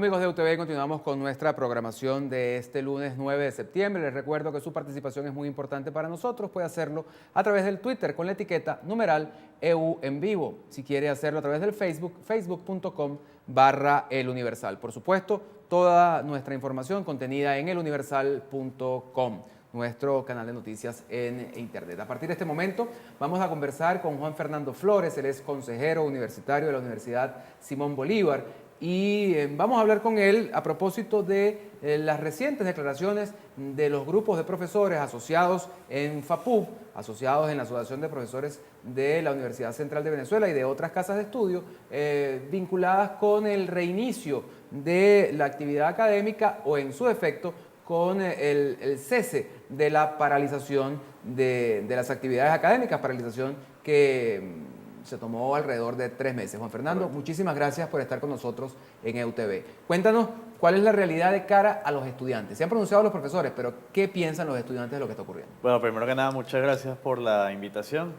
Amigos de UTV, continuamos con nuestra programación de este lunes 9 de septiembre. Les recuerdo que su participación es muy importante para nosotros. Puede hacerlo a través del Twitter con la etiqueta numeral EU en vivo. Si quiere hacerlo a través del Facebook, facebook.com/El Universal. Por supuesto, toda nuestra información contenida en eluniversal.com, nuestro canal de noticias en internet. A partir de este momento vamos a conversar con Juan Fernando Flores. Él es consejero universitario de la Universidad Simón Bolívar. Y vamos a hablar con él a propósito de las recientes declaraciones de los grupos de profesores asociados en FAPUB, asociados en la Asociación de Profesores de la Universidad Central de Venezuela y de otras casas de estudio, vinculadas con el reinicio de la actividad académica o en su efecto con el cese de la paralización de las actividades académicas, paralización que se tomó alrededor de 3 meses. Juan Fernando, muchísimas gracias por estar con nosotros en EUTV. Cuéntanos cuál es la realidad de cara a los estudiantes. Se han pronunciado los profesores, pero ¿qué piensan los estudiantes de lo que está ocurriendo? Bueno, primero que nada, muchas gracias por la invitación.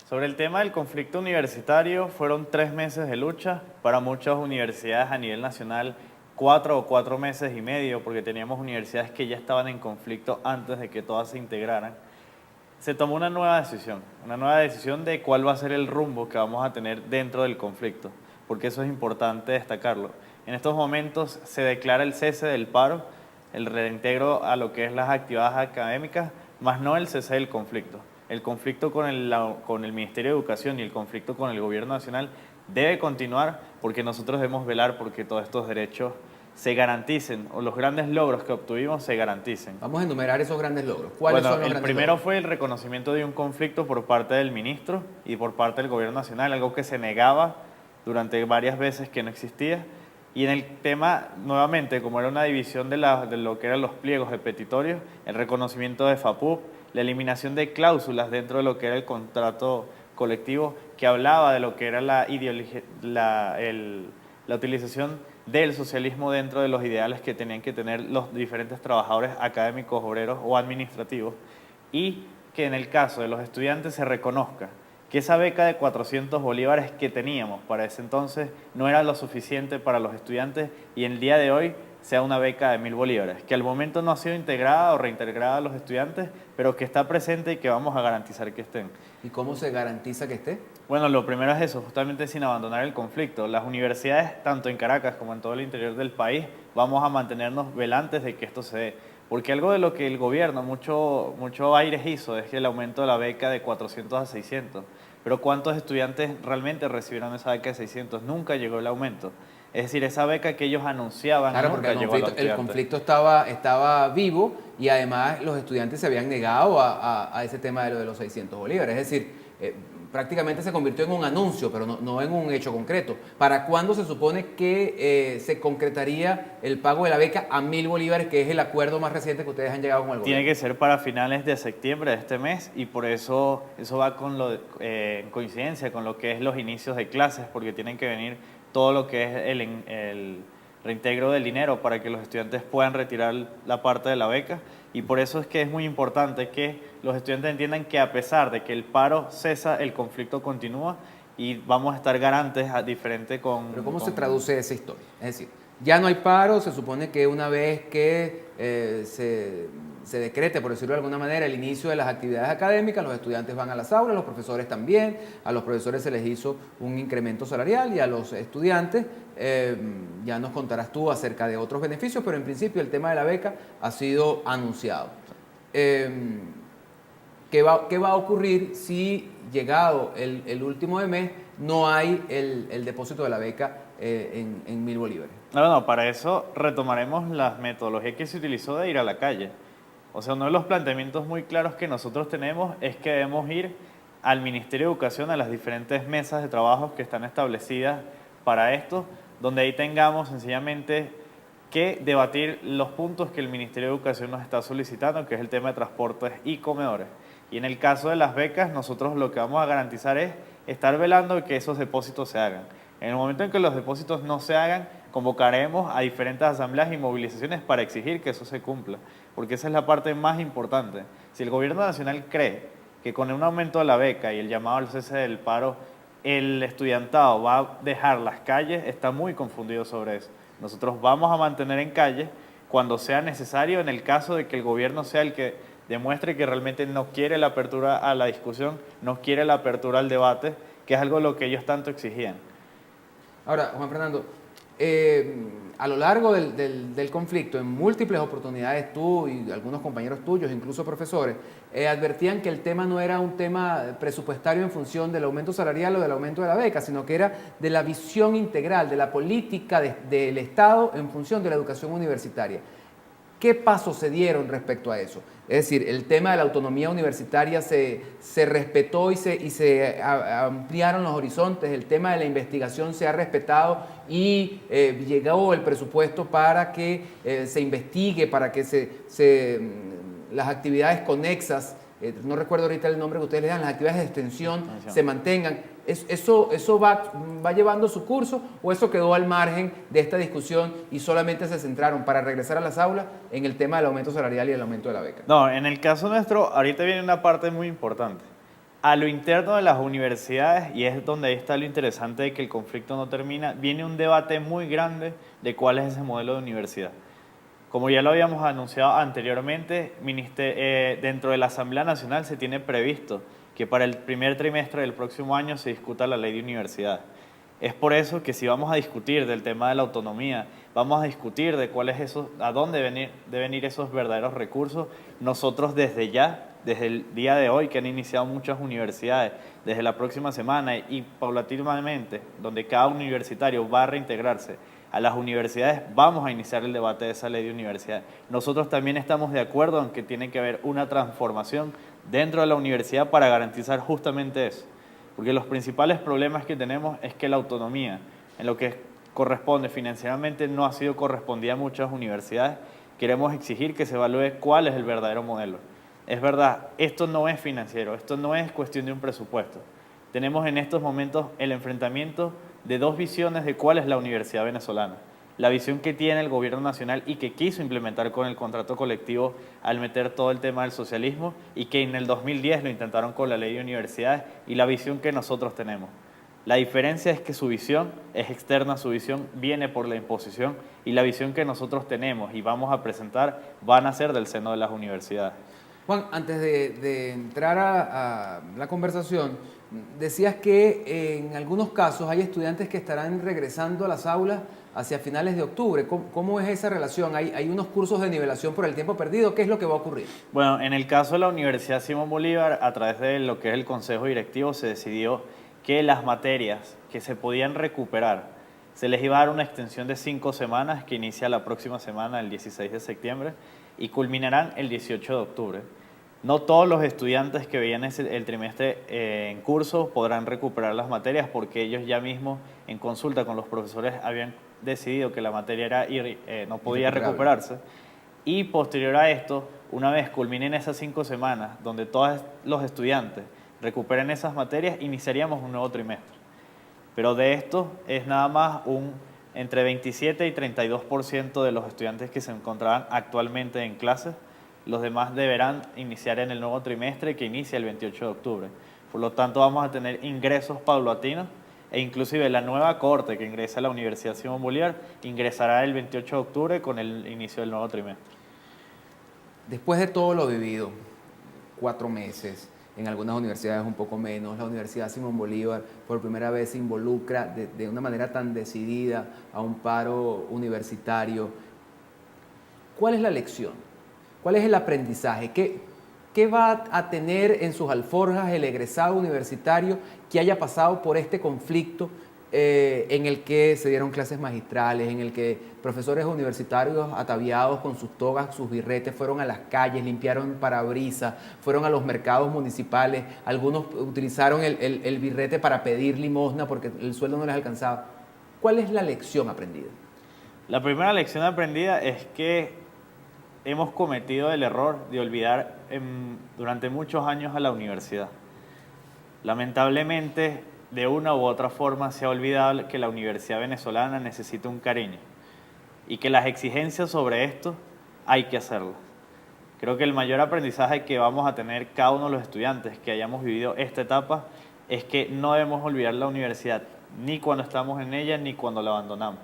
Sobre el tema del conflicto universitario, fueron 3 meses de lucha. Para muchas universidades a nivel nacional, 4 o 4 meses y medio, porque teníamos universidades que ya estaban en conflicto antes de que todas se integraran. Se tomó una nueva decisión de cuál va a ser el rumbo que vamos a tener dentro del conflicto, porque eso es importante destacarlo. En estos momentos se declara el cese del paro, el reintegro a lo que es las actividades académicas, más no el cese del conflicto. El conflicto con el Ministerio de Educación y el conflicto con el Gobierno Nacional debe continuar, porque nosotros debemos velar porque todos estos derechos se garanticen, o los grandes logros que obtuvimos se garanticen. Vamos a enumerar esos grandes logros. ¿Cuáles son los grandes logros? El primero fue el reconocimiento de un conflicto por parte del ministro y por parte del Gobierno Nacional, algo que se negaba durante varias veces que no existía. Y en el tema, nuevamente, como era una división de lo que eran los pliegos de petitorios, el reconocimiento de FAPUB, la eliminación de cláusulas dentro de lo que era el contrato colectivo, que hablaba de lo que era la utilización del socialismo dentro de los ideales que tenían que tener los diferentes trabajadores académicos, obreros o administrativos, y que en el caso de los estudiantes se reconozca que esa beca de 400 bolívares que teníamos para ese entonces no era lo suficiente para los estudiantes y en el día de hoy sea una beca de 1000 bolívares, que al momento no ha sido integrada o reintegrada a los estudiantes, pero que está presente y que vamos a garantizar que estén. ¿Y cómo se garantiza que esté? Bueno, lo primero es eso, justamente sin abandonar el conflicto. Las universidades, tanto en Caracas como en todo el interior del país, vamos a mantenernos velantes de que esto se dé. Porque algo de lo que el gobierno, mucho aire hizo, es el aumento de la beca de 400 a 600. Pero ¿cuántos estudiantes realmente recibieron esa beca de 600? Nunca llegó el aumento. Es decir, esa beca que ellos anunciaban claro, nunca porque llegó a los estudiantes. el conflicto estaba vivo y además los estudiantes se habían negado a ese tema de los 600 bolívares. Es decir, prácticamente se convirtió en un anuncio, pero no en un hecho concreto. ¿Para cuándo se supone que se concretaría el pago de la beca a 1000 bolívares, que es el acuerdo más reciente que ustedes han llegado con el gobierno? Tiene que ser para finales de septiembre de este mes y por eso va en coincidencia con lo que es los inicios de clases, porque tienen que venir todo lo que es el reintegro del dinero para que los estudiantes puedan retirar la parte de la beca. Y por eso es que es muy importante que los estudiantes entiendan que a pesar de que el paro cesa, el conflicto continúa y vamos a estar garantes diferente con... Pero ¿cómo se traduce esa historia? Es decir, ya no hay paro, se supone que una vez que se decrete, por decirlo de alguna manera, el inicio de las actividades académicas, los estudiantes van a las aulas, los profesores también, a los profesores se les hizo un incremento salarial y a los estudiantes, ya nos contarás tú acerca de otros beneficios, pero en principio el tema de la beca ha sido anunciado. ¿Qué va a ocurrir si llegado el último de mes no hay el depósito de la beca en 1000 bolívares? No, para eso retomaremos la metodología que se utilizó de ir a la calle. O sea, uno de los planteamientos muy claros que nosotros tenemos es que debemos ir al Ministerio de Educación, a las diferentes mesas de trabajo que están establecidas para esto, donde ahí tengamos sencillamente que debatir los puntos que el Ministerio de Educación nos está solicitando, que es el tema de transportes y comedores. Y en el caso de las becas, nosotros lo que vamos a garantizar es estar velando que esos depósitos se hagan. En el momento en que los depósitos no se hagan, convocaremos a diferentes asambleas y movilizaciones para exigir que eso se cumpla, porque esa es la parte más importante. Si el gobierno nacional cree que con un aumento de la beca y el llamado al cese del paro, el estudiantado va a dejar las calles, está muy confundido sobre eso. Nosotros vamos a mantener en calle cuando sea necesario, en el caso de que el gobierno sea el que demuestre que realmente no quiere la apertura a la discusión, no quiere la apertura al debate, que es algo lo que ellos tanto exigían. Ahora, Juan Fernando, a lo largo del conflicto, en múltiples oportunidades tú y algunos compañeros tuyos, incluso profesores, advertían que el tema no era un tema presupuestario en función del aumento salarial o del aumento de la beca, sino que era de la visión integral, de la política del Estado en función de la educación universitaria. ¿Qué pasos se dieron respecto a eso? Es decir, el tema de la autonomía universitaria se respetó y se ampliaron los horizontes, el tema de la investigación se ha respetado y llegó el presupuesto para que se investigue, para que las actividades conexas, no recuerdo ahorita el nombre que ustedes le dan, las actividades de extensión se mantengan. ¿Eso va llevando su curso o eso quedó al margen de esta discusión y solamente se centraron para regresar a las aulas en el tema del aumento salarial y el aumento de la beca? No, en el caso nuestro, ahorita viene una parte muy importante. A lo interno de las universidades, y es donde ahí está lo interesante de que el conflicto no termina, viene un debate muy grande de cuál es ese modelo de universidad. Como ya lo habíamos anunciado anteriormente, dentro de la Asamblea Nacional se tiene previsto que para el primer trimestre del próximo año se discuta la ley de universidades. Es por eso que si vamos a discutir del tema de la autonomía, vamos a discutir de cuál es eso, a dónde deben ir esos verdaderos recursos, nosotros desde ya, desde el día de hoy que han iniciado muchas universidades, desde la próxima semana y paulatinamente, donde cada universitario va a reintegrarse a las universidades, vamos a iniciar el debate de esa ley de universidades. Nosotros también estamos de acuerdo en que tiene que haber una transformación dentro de la universidad para garantizar justamente eso. Porque los principales problemas que tenemos es que la autonomía, en lo que corresponde financieramente, no ha sido correspondida a muchas universidades. Queremos exigir que se evalúe cuál es el verdadero modelo. Es verdad, esto no es financiero, esto no es cuestión de un presupuesto. Tenemos en estos momentos el enfrentamiento de dos visiones de cuál es la universidad venezolana. La visión que tiene el gobierno nacional y que quiso implementar con el contrato colectivo al meter todo el tema del socialismo y que en el 2010 lo intentaron con la ley de universidades y la visión que nosotros tenemos. La diferencia es que su visión es externa, su visión viene por la imposición y la visión que nosotros tenemos y vamos a presentar van a ser del seno de las universidades. Juan, antes de entrar a la conversación, decías que en algunos casos hay estudiantes que estarán regresando a las aulas hacia finales de octubre. ¿Cómo es esa relación? ¿Hay unos cursos de nivelación por el tiempo perdido? ¿Qué es lo que va a ocurrir? Bueno, en el caso de la Universidad Simón Bolívar, a través de lo que es el Consejo Directivo, se decidió que las materias que se podían recuperar, se les iba a dar una extensión de 5 semanas que inicia la próxima semana, el 16 de septiembre, y culminarán el 18 de octubre. No todos los estudiantes que veían el trimestre en curso podrán recuperar las materias porque ellos ya mismo en consulta con los profesores habían decidido que la materia no podía recuperarse. Y posterior a esto, una vez culminen esas 5 semanas donde todos los estudiantes recuperen esas materias, iniciaríamos un nuevo trimestre. Pero de esto es nada más entre 27 y 32% de los estudiantes que se encontraban actualmente en clases. Los demás deberán iniciar en el nuevo trimestre que inicia el 28 de octubre. Por lo tanto, vamos a tener ingresos paulatinos e inclusive la nueva cohorte que ingresa a la Universidad Simón Bolívar ingresará el 28 de octubre con el inicio del nuevo trimestre. Después de todo lo vivido, 4 meses, en algunas universidades un poco menos, la Universidad Simón Bolívar por primera vez se involucra de una manera tan decidida a un paro universitario. ¿Cuál es la lección? ¿Cuál es el aprendizaje? ¿Qué va a tener en sus alforjas el egresado universitario que haya pasado por este conflicto en el que se dieron clases magistrales, en el que profesores universitarios ataviados con sus togas, sus birretes, fueron a las calles, limpiaron parabrisas, fueron a los mercados municipales, algunos utilizaron el birrete para pedir limosna porque el sueldo no les alcanzaba? ¿Cuál es la lección aprendida? La primera lección aprendida es que hemos cometido el error de olvidar durante muchos años a la universidad. Lamentablemente, de una u otra forma se ha olvidado que la universidad venezolana necesita un cariño y que las exigencias sobre esto hay que hacerlas. Creo que el mayor aprendizaje que vamos a tener cada uno de los estudiantes que hayamos vivido esta etapa es que no debemos olvidar la universidad, ni cuando estamos en ella, ni cuando la abandonamos.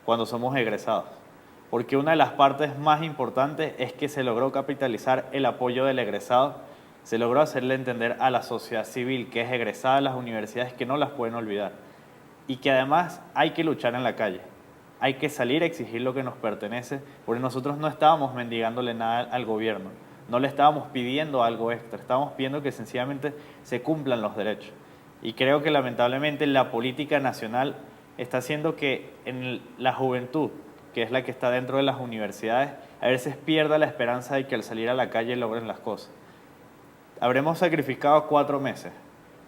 cuando somos egresados. Porque una de las partes más importantes es que se logró capitalizar el apoyo del egresado, se logró hacerle entender a la sociedad civil que es egresada de las universidades que no las pueden olvidar y que además hay que luchar en la calle, hay que salir a exigir lo que nos pertenece, porque nosotros no estábamos mendigándole nada al gobierno, no le estábamos pidiendo algo extra, estábamos pidiendo que sencillamente se cumplan los derechos. Y creo que lamentablemente la política nacional está haciendo que en la juventud, que es la que está dentro de las universidades, a veces pierda la esperanza de que al salir a la calle logren las cosas. Habremos sacrificado 4 meses,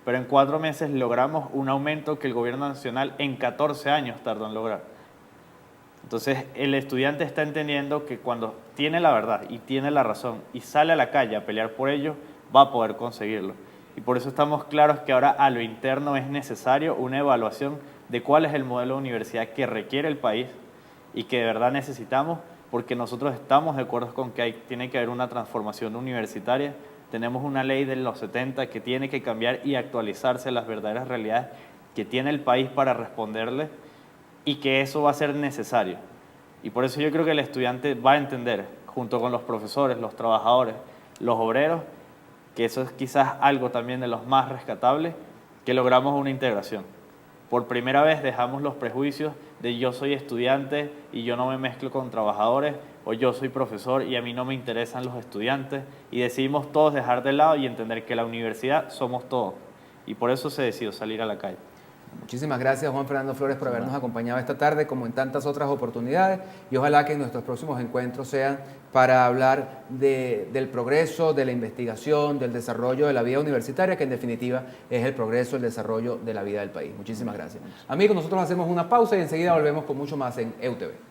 pero en 4 meses logramos un aumento que el gobierno nacional en 14 años tardó en lograr. Entonces el estudiante está entendiendo que cuando tiene la verdad y tiene la razón y sale a la calle a pelear por ello, va a poder conseguirlo. Y por eso estamos claros que ahora a lo interno es necesario una evaluación de cuál es el modelo de universidad que requiere el país y que de verdad necesitamos, porque nosotros estamos de acuerdo con que tiene que haber una transformación universitaria. Tenemos una ley de los 70 que tiene que cambiar y actualizarse a las verdaderas realidades que tiene el país para responderle, y que eso va a ser necesario. Y por eso yo creo que el estudiante va a entender, junto con los profesores, los trabajadores, los obreros, que eso es quizás algo también de los más rescatables, que logramos una integración. Por primera vez dejamos los prejuicios de yo soy estudiante y yo no me mezclo con trabajadores, o yo soy profesor y a mí no me interesan los estudiantes, y decidimos todos dejar de lado y entender que la universidad somos todos, y por eso se decidió salir a la calle. Muchísimas gracias, Juan Fernando Flores, por habernos acompañado esta tarde, como en tantas otras oportunidades, y ojalá que nuestros próximos encuentros sean para hablar del progreso, de la investigación, del desarrollo de la vida universitaria, que en definitiva es el progreso, el desarrollo de la vida del país. Muchísimas gracias. Amigos, nosotros hacemos una pausa y enseguida volvemos con mucho más en EUTV.